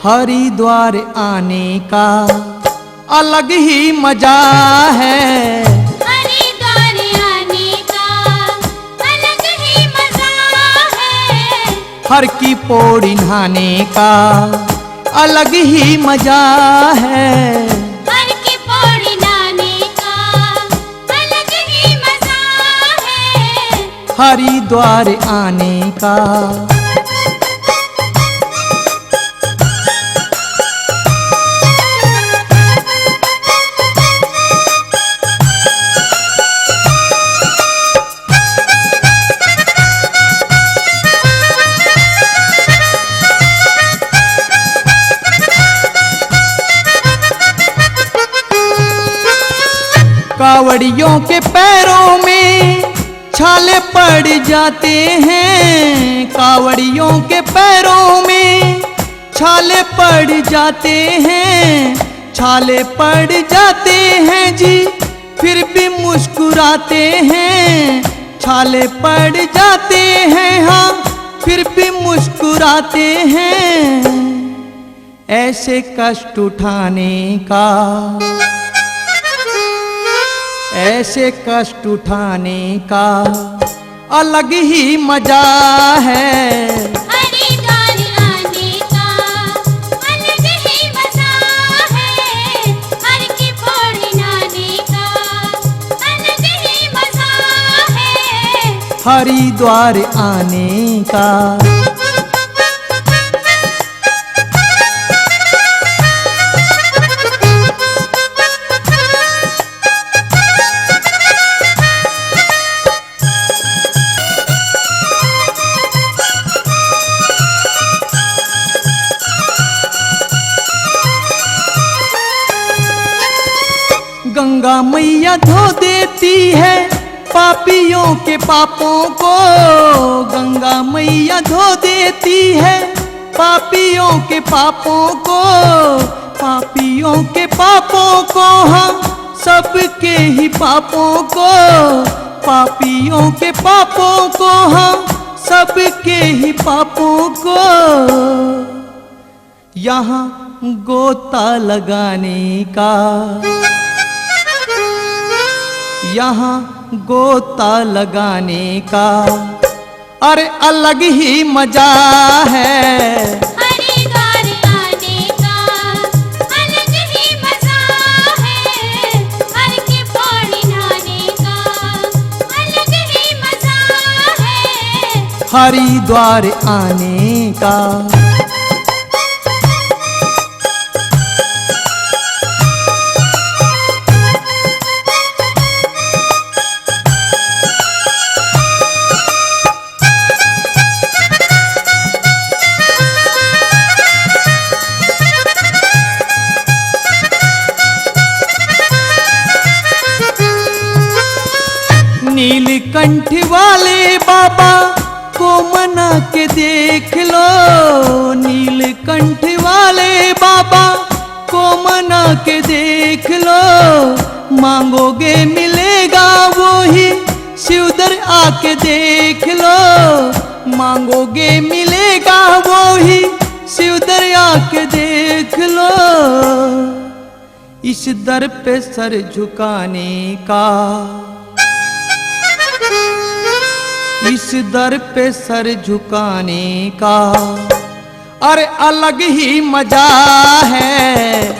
हरिद्वार आने का अलग ही मजा है। हरिद्वार आने का अलग ही मजा है। हर की पौड़ी नहाने का अलग ही मजा है। हर की पौड़ी नहाने का अलग ही मजा है। हरिद्वार आने का। कावड़ियों के पैरों में छाले पड़ जाते हैं। कावड़ियों के पैरों में छाले पड़ जाते हैं। छाले पड़ जाते हैं जी फिर भी मुस्कुराते हैं। छाले पड़ जाते हैं हाँ फिर भी मुस्कुराते हैं। ऐसे कष्ट उठाने का ऐसे कष्ट उठाने का अलग ही मजा है। हरिद्वार आने का अलग ही मजा है। हर की पौड़ी नहाने का अलग ही मजा है। हरिद्वार आने का। गंगा मैया धो देती है पापियों के पापों को। गंगा मैया धो देती है पापियों के पापों को। पापियों के पापों को हम सबके ही पापों को। पापियों के पापों को हम सबके ही पापों को। यहाँ गोता लगाने का यहाँ गोता लगाने का अरे अलग ही मजा है। हरिद्वार आने का अलग ही मजा है। हर की पौड़ी नहाने का अलग ही मजा है। हरिद्वार आने का। नीलकंठ वाले बाबा को मना के देख लो। नीलकंठ वाले बाबा को मना के देख लो। मांगोगे मिलेगा वो ही शिवदर आके देख लो। मांगोगे मिलेगा वो ही शिवदर आके देख लो। इस दर पे सर झुकाने का इस दर पे सर झुकाने का अरे अलग ही मजा है।